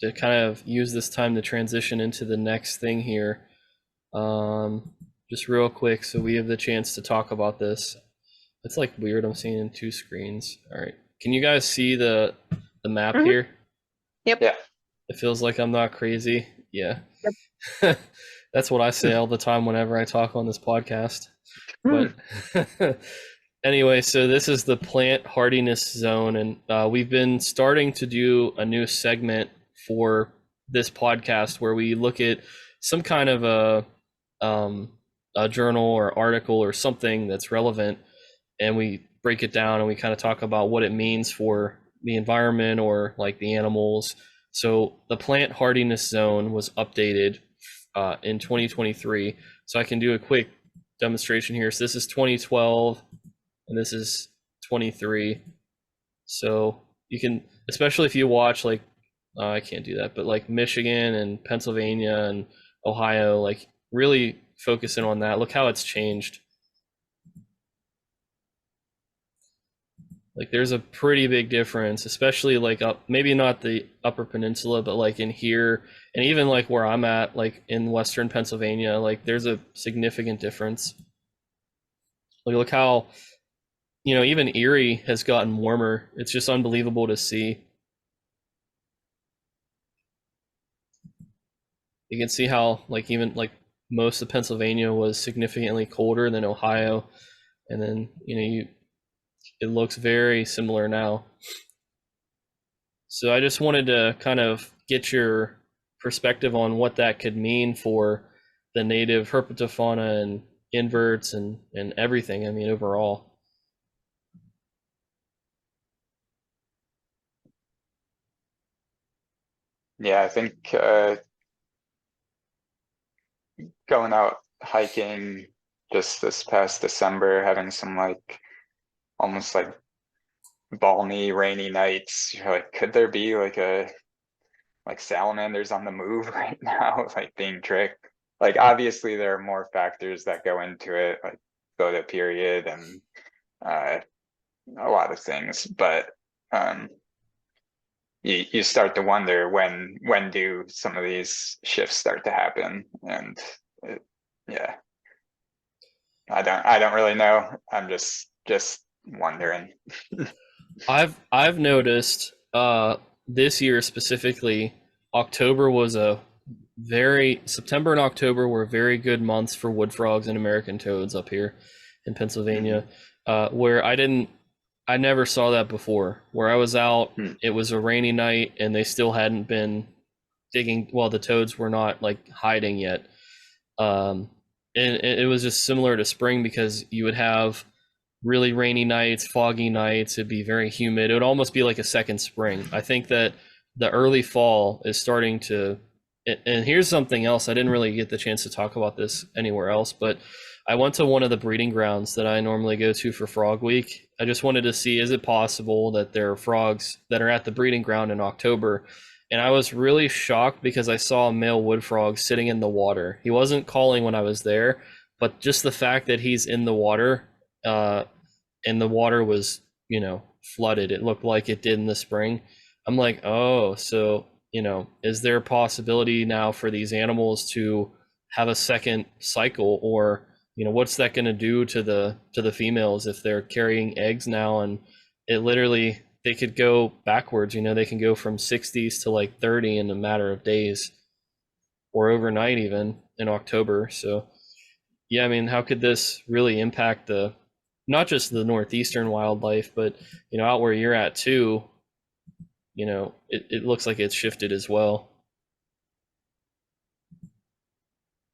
to kind of use this time to transition into the next thing here. Just real quick, so we have the chance to talk about this. It's like weird. I'm seeing in two screens. All right. Can you guys see the map Mhm. here? Yep. Yeah. It feels like I'm not crazy. Yeah. Yep. That's what I say all the time whenever I talk on this podcast. But anyway, so this is the plant hardiness zone, and we've been starting to do a new segment for this podcast where we look at some kind of a journal or article or something that's relevant, and we break it down and we kind of talk about what it means for the environment or like the animals. So the plant hardiness zone was updated in 2023. So I can do a quick demonstration here. So this is 2012 and this is 23. So you can, especially if you watch like, I can't do that, but like Michigan and Pennsylvania and Ohio, like really focusing on that. Look how it's changed. Like there's a pretty big difference, especially like up, maybe not the Upper Peninsula, but like in here and even like where I'm at, like in Western Pennsylvania, like there's a significant difference. Like look how, even Erie has gotten warmer. It's just unbelievable to see. You can see how like even like most of Pennsylvania was significantly colder than Ohio, and then it looks very similar now. So I just wanted to kind of get your perspective on what that could mean for the native herpetofauna and inverts and everything. I mean, overall. Yeah, I think going out hiking just this past December, having some like almost like balmy, rainy nights, you're like, could there be like salamanders on the move right now, like being tricked? Like obviously there are more factors that go into it, like photo period and uh, a lot of things, but um, you start to wonder when do some of these shifts start to happen, and it, yeah, I don't really know. I'm just wondering. I've noticed this year specifically, October was a very September and October were very good months for wood frogs and American toads up here in Hmm. Pennsylvania, where I never saw that before. Where I was out, Hmm. it was a rainy night and they still hadn't been digging. Well, the toads were not like hiding yet. And it was just similar to spring because you would have really rainy nights, foggy nights. It'd be very humid. It would almost be like a second spring. I think that the early fall is starting to. And here's something else. I didn't really get the chance to talk about this anywhere else, but I went to one of the breeding grounds that I normally go to for Frog Week. I just wanted to see, is it possible that there are frogs that are at the breeding ground in October? And I was really shocked because I saw a male wood frog sitting in the water. He wasn't calling when I was there, but just the fact that he's in the water, uh, and the water was, flooded. It looked like it did in the spring. I'm like, oh, so, is there a possibility now for these animals to have a second cycle, or, what's that going to do to the females if they're carrying eggs now, and it literally they could go backwards, they can go from 60s to like 30 in a matter of days or overnight even in October. So yeah, I mean, how could this really impact the not just the northeastern wildlife, but out where you're at too? It looks like it's shifted as well.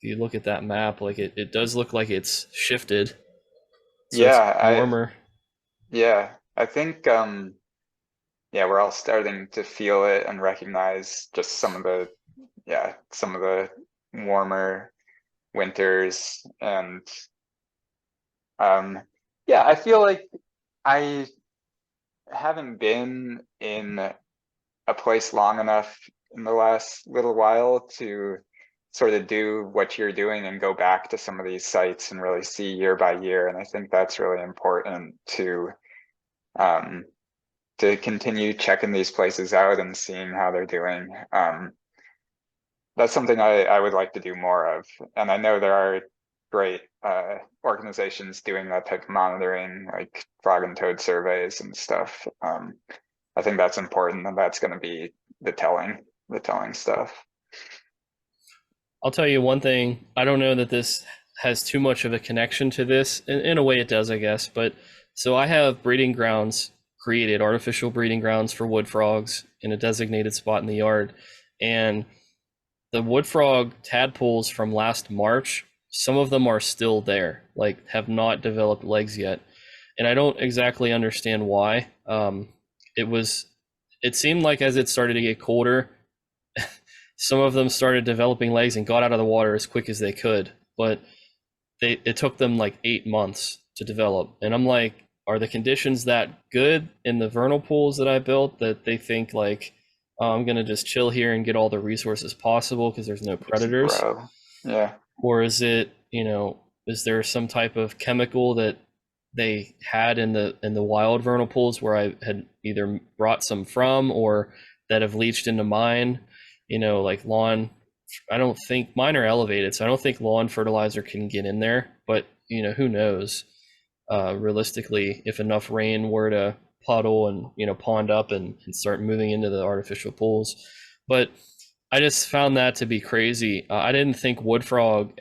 If you look at that map, like it does look like it's shifted, so it's Yeah, warmer. I think yeah, we're all starting to feel it and recognize just some of the warmer winters, and um yeah, I feel like I haven't been in a place long enough in the last little while to sort of do what you're doing and go back to some of these sites and really see year by year. And I think that's really important um, to continue checking these places out and seeing how they're doing. That's something I would like to do more of. And I know there are great organizations doing that type of monitoring, like frog and toad surveys and stuff. I think that's important, and that's going to be the telling stuff. I'll tell you one thing. I don't know that this has too much of a connection to this. In a way, it does, I guess. But so I have breeding grounds created, artificial breeding grounds for wood frogs in a designated spot in the yard. And the wood frog tadpoles from last March, some of them are still there, like have not developed legs yet. And I don't exactly understand why. It seemed like as it started to get colder, some of them started developing legs and got out of the water as quick as they could, but it took them like 8 months to develop. And I'm like, are the conditions that good in the vernal pools that I built that they think like, oh, I'm gonna just chill here and get all the resources possible because there's no predators? Yeah. Or is it, is there some type of chemical that they had in the wild vernal pools where I had either brought some from or that have leached into mine? Like lawn, I don't think mine are elevated, so I don't think lawn fertilizer can get in there, but who knows? Realistically, if enough rain were to puddle and pond up and start moving into the artificial pools. But I just found that to be crazy. I didn't think wood frog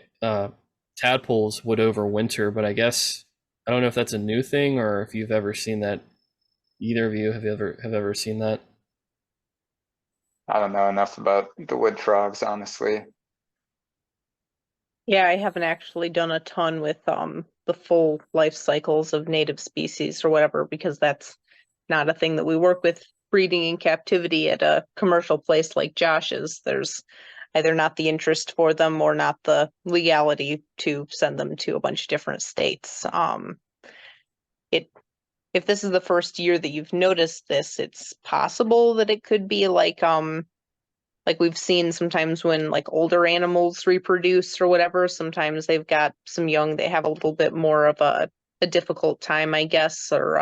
tadpoles would overwinter, but I guess I don't know if that's a new thing or if you've ever seen that. Either of you have ever seen that? I don't know enough about the wood frogs, honestly. Yeah, I haven't actually done a ton with the full life cycles of native species or whatever, because that's not a thing that we work with breeding in captivity at a commercial place like Josh's. There's either not the interest for them or not the legality to send them to a bunch of different states. If this is the first year that you've noticed this, it's possible that it could be like we've seen sometimes when like older animals reproduce or whatever, sometimes they've got some young, they have a little bit more of a difficult time, I guess, or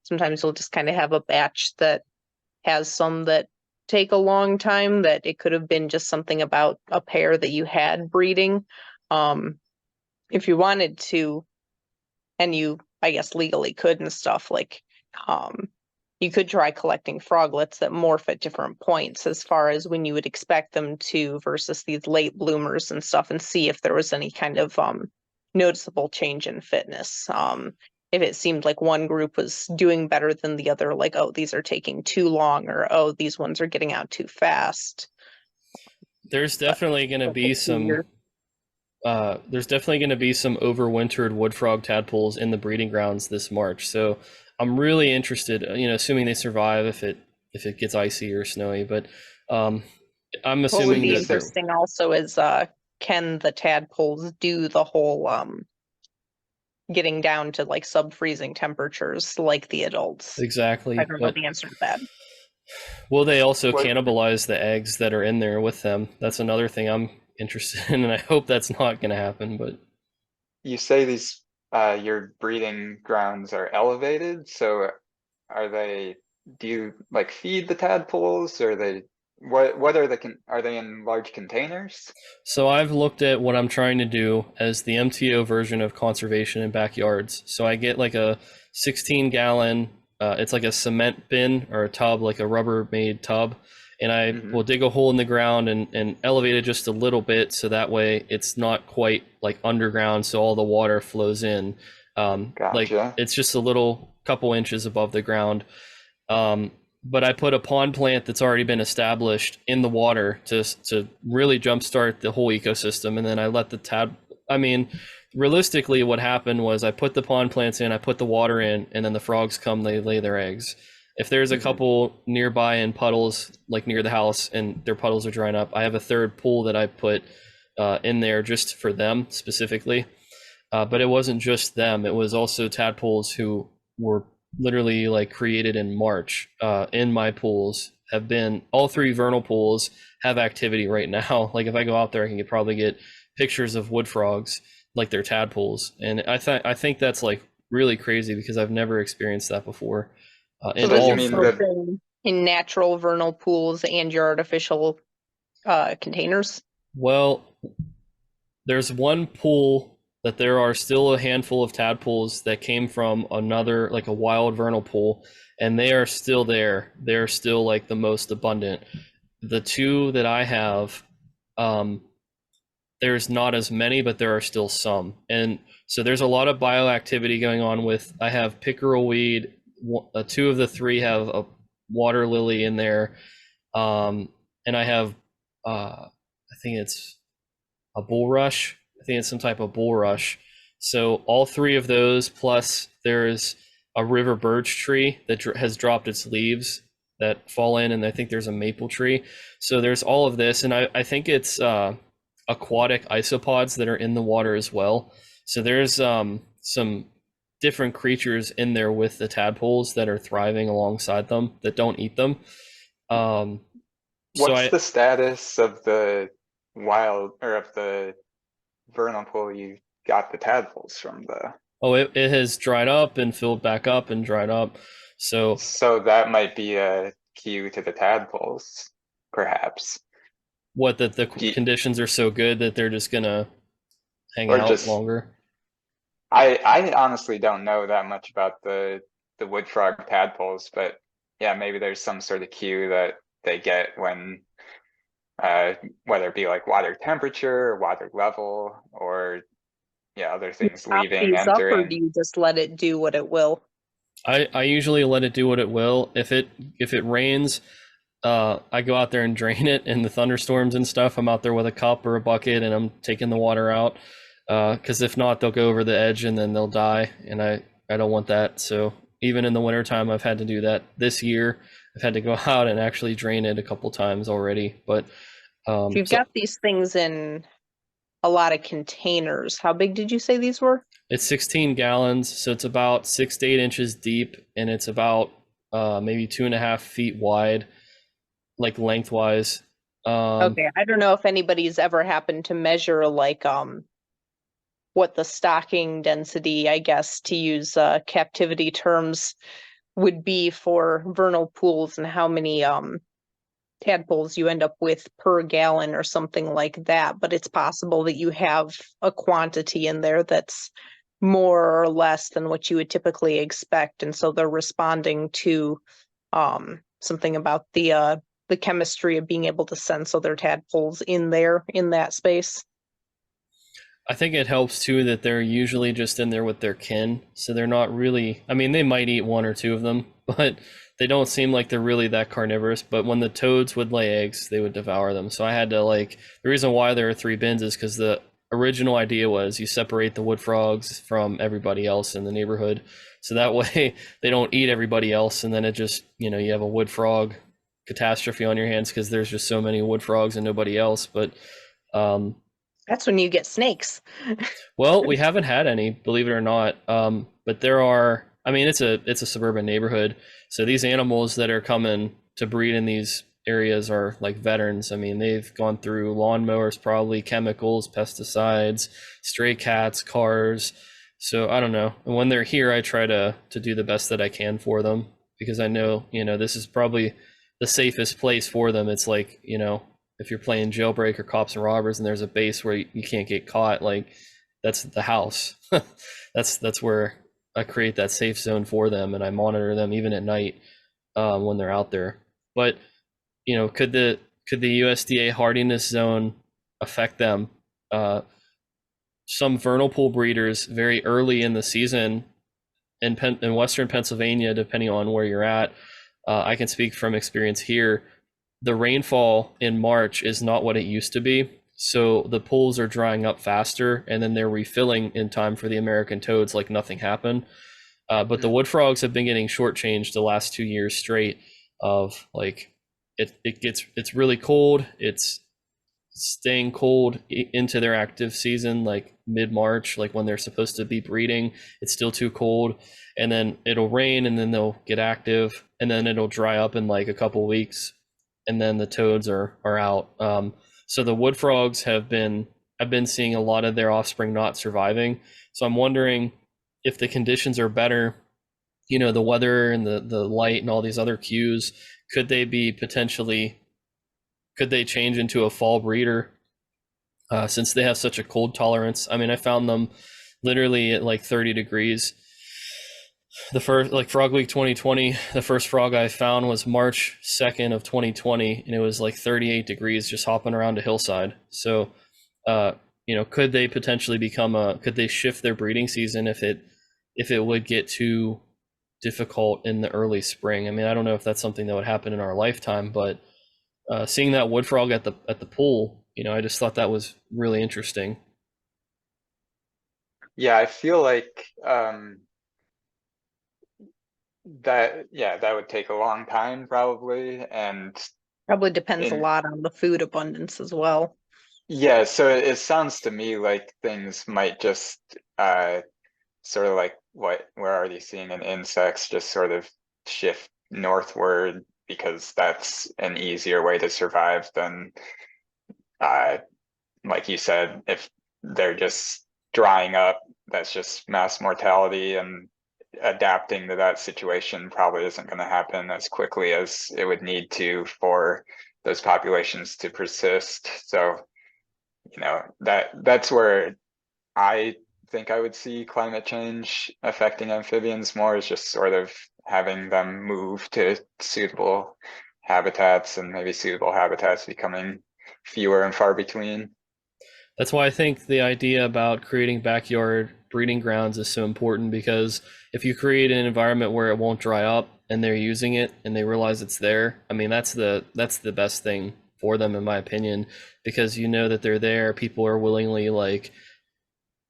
sometimes you'll just kind of have a batch that has some that take a long time, that it could have been just something about a pair that you had breeding. If you wanted to, and you, I guess, legally could and stuff, like you could try collecting froglets that morph at different points as far as when you would expect them to versus these late bloomers and stuff, and see if there was any kind of noticeable change in fitness. If it seemed like one group was doing better than the other, like, oh, these are taking too long, or oh, these ones are getting out too fast. There's definitely going to be some overwintered wood frog tadpoles in the breeding grounds this March. So I'm really interested, assuming they survive if it gets icy or snowy. But I'm assuming what would be that interesting also is can the tadpoles do the whole getting down to like sub-freezing temperatures like the adults? exactly. I don't know the answer to that. Will they also cannibalize the eggs that are in there with them? That's another thing I'm interested in, and I hope that's not going to happen. But you say these your breeding grounds are elevated, so do you like feed the tadpoles, or what are they in large containers? So I've looked at what I'm trying to do as the MTO version of conservation in backyards. So I get like a 16-gallon, it's like a cement bin or a tub, like a Rubbermaid tub, and I will dig a hole in the ground and elevate it just a little bit, so that way it's not quite like underground, so all the water flows in. Gotcha. Like it's just a little couple inches above the ground. But I put a pond plant that's already been established in the water to really jumpstart the whole ecosystem, and then I let realistically what happened was I put the pond plants in, I put the water in, and then the frogs come, they lay their eggs. If there's a couple nearby in puddles, like near the house, and their puddles are drying up, I have a third pool that I put in there just for them specifically. But it wasn't just them, it was also tadpoles who were literally like created in March in my pools. Have been, all 3 vernal pools have activity right now. Like if I go out there, I can probably get pictures of wood frogs like they're tadpoles, and I think that's like really crazy because I've never experienced that before. So in this you all is mean three. both that? in natural vernal pools and your artificial containers. Well, there's one pool that there are still a handful of tadpoles that came from another, like a wild vernal pool, and they are still there. They're still like the most abundant. The two that I have, um, there's not as many, but there are still some. And so there's a lot of bioactivity going on with, I have pickerel weed, two of the three have a water lily in there. And I have, I think it's a bulrush. I think it's some type of bulrush. So all three of those, plus there's a river birch tree that has dropped its leaves that fall in, and I think there's a maple tree. So there's all of this, and I think it's aquatic isopods that are in the water as well. So there's some different creatures in there with the tadpoles that are thriving alongside them that don't eat them. Um, so What's I the status of the wild or of the vernal pool you got the tadpoles from the? Oh, it has dried up and filled back up and dried up. So So that might be a cue to the tadpoles, perhaps. what, that the Do you- conditions are so good that they're just gonna hang or out just longer. I honestly don't know that much about the wood frog tadpoles, but yeah, maybe there's some sort of cue that they get when whether it be like water temperature or water level or yeah, other Do you things top leaving, these up, or do entering. you just let it do what it will? I usually let it do what it will. If it rains, I go out there and drain it. In the thunderstorms and stuff, I'm out there with a cup or a bucket and I'm taking the water out. Because if not, they'll go over the edge and then they'll die, and I don't want that. So even in the wintertime, I've had to do that. This year, I've had to go out and actually drain it a couple times already. But If you've so got these things in a lot of containers, how big did you say these were? it's 16 gallons, so it's about 6 to 8 inches deep, and it's about maybe 2.5 feet wide, like lengthwise. Okay, I don't know if anybody's ever happened to measure like what the stocking density, I guess, to use captivity terms, would be for vernal pools and how many tadpoles you end up with per gallon or something like that. But it's possible that you have a quantity in there that's more or less than what you would typically expect, and so they're responding to something about the chemistry of being able to sense other tadpoles in there in that space. I think it helps too that they're usually just in there with their kin, so they're not really. I mean, they might eat one or two of them, but they don't seem like they're really that carnivorous. But when the toads would lay eggs, they would devour them. So I had to, like, the reason why there are three bins is because the original idea was you separate the wood frogs from everybody else in the neighborhood, so that way they don't eat everybody else, and then it just, you have a wood frog catastrophe on your hands because there's just so many wood frogs and nobody else. But um, That's when you get snakes. well, we haven't had any, believe it or not. But there are. I mean, it's a suburban neighborhood, so these animals that are coming to breed in these areas are like veterans. I mean, they've gone through lawnmowers, probably chemicals, pesticides, stray cats, cars. So I don't know. And when they're here, I try to do the best that I can for them because I know, this is probably the safest place for them. It's like, if you're playing jailbreak or cops and robbers and there's a base where you can't get caught, like, that's the house. That's where I create that safe zone for them, and I monitor them even at night when they're out there. But could the USDA hardiness zone affect them? Some vernal pool breeders very early in the season in Western Pennsylvania, depending on where you're at, I can speak from experience here. The rainfall in March is not what it used to be. So the pools are drying up faster, and then they're refilling in time for the American toads like nothing happened. But the wood frogs have been getting shortchanged the last 2 years straight of, like, it's really cold. It's staying cold into their active season, like mid-March, like when they're supposed to be breeding. It's still too cold, and then it'll rain, and then they'll get active, and then it'll dry up in like a couple weeks, and then the toads are out. So the wood frogs I've been seeing a lot of their offspring not surviving. So I'm wondering if the conditions are better, the weather and the light and all these other cues, could they change into a fall breeder, since they have such a cold tolerance? I mean, I found them literally at like 30 degrees. The first, like, Frog Week 2020, the first frog I found was March 2nd of 2020, and it was like 38 degrees just hopping around a hillside. So, could they potentially could they shift their breeding season if it would get too difficult in the early spring? I mean, I don't know if that's something that would happen in our lifetime, but seeing that wood frog at the pool, I just thought that was really interesting. Yeah, I feel like that would take a long time probably, and Probably depends a lot on the food abundance as well. yeah, so it sounds to me like things might just sort of like what we're already seeing in insects, just sort of shift northward because that's an easier way to survive than uh like you said, if they're just drying up, that's just mass mortality, and adapting to that situation probably isn't going to happen as quickly as it would need to for those populations to persist. So, that's where I think I would see climate change affecting amphibians more, is just sort of having them move to suitable habitats, and maybe suitable habitats becoming fewer and far between. That's why I think the idea about creating backyard breeding grounds is so important, because if you create an environment where it won't dry up and they're using it and they realize it's there, I mean, that's the best thing for them, in my opinion, because that they're there, people are willingly like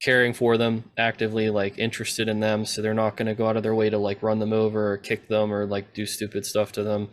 caring for them, actively like interested in them, so they're not going to go out of their way to like run them over or kick them or like do stupid stuff to them.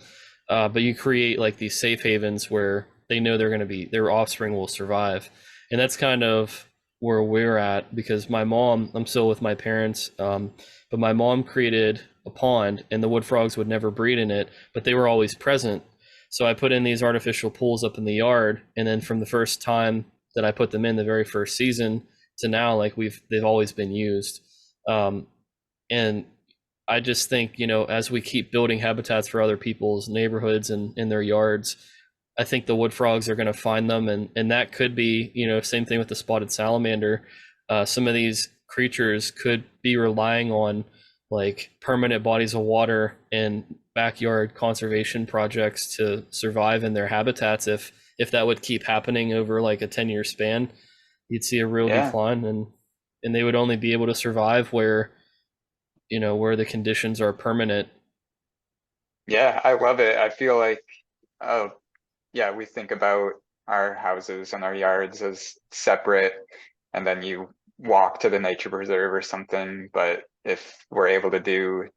But you create like these safe havens where they know their offspring will survive. And that's kind of where we're at, because I'm still with my parents, but my mom created a pond and the wood frogs would never breed in it, but they were always present. So I put in these artificial pools up in the yard, and then from the first time that I put them in, the very first season, to now, like, they've always been used. And I just think, as we keep building habitats for other people's neighborhoods and in their yards, I think the wood frogs are going to find them, and that could be, same thing with the spotted salamander. Some of these creatures could be relying on like permanent bodies of water and backyard conservation projects to survive in their habitats. If that would keep happening over like a 10-year span, you'd see a real decline, and they would only be able to survive where the conditions are permanent. Yeah, I love it. I feel like, oh, yeah, we think about our houses and our yards as separate, and then you walk to the nature preserve or something. But if we're able to do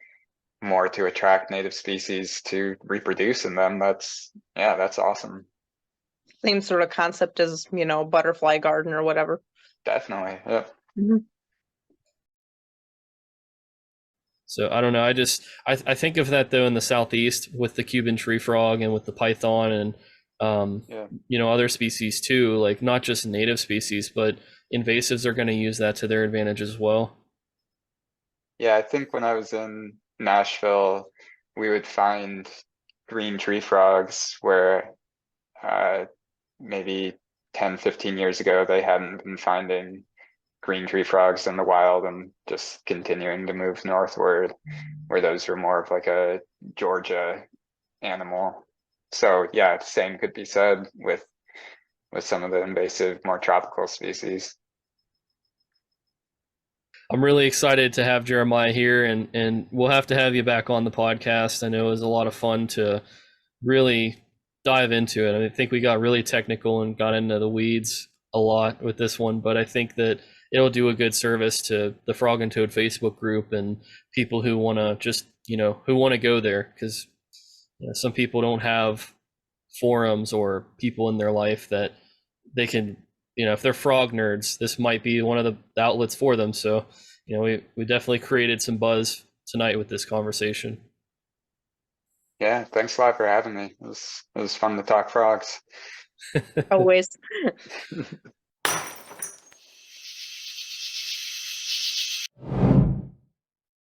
more to attract native species to reproduce in them, that's awesome. Same sort of concept as, butterfly garden or whatever. Definitely. Yeah. Mm-hmm. So I don't know. I think of that though in the southeast with the Cuban tree frog and with the python and other species too, like not just native species, but invasives are going to use that to their advantage as well. Yeah, I think when I was in Nashville, we would find green tree frogs where maybe 10, 15 years ago they hadn't been finding green tree frogs in the wild, and just continuing to move northward, where those are more of like a Georgia animal. So yeah, same could be said with some of the invasive, more tropical species. I'm really excited to have Jeremiah here, and we'll have to have you back on the podcast. I know it was a lot of fun to really dive into it. I think we got really technical and got into the weeds a lot with this one, but I think that it'll do a good service to the Frog and Toad Facebook group and people who want to just, who want to go there, because some people don't have forums or people in their life that they can, if they're frog nerds, this might be one of the outlets for them. So, we definitely created some buzz tonight with this conversation. Yeah, thanks a lot for having me. It was fun to talk frogs. Always.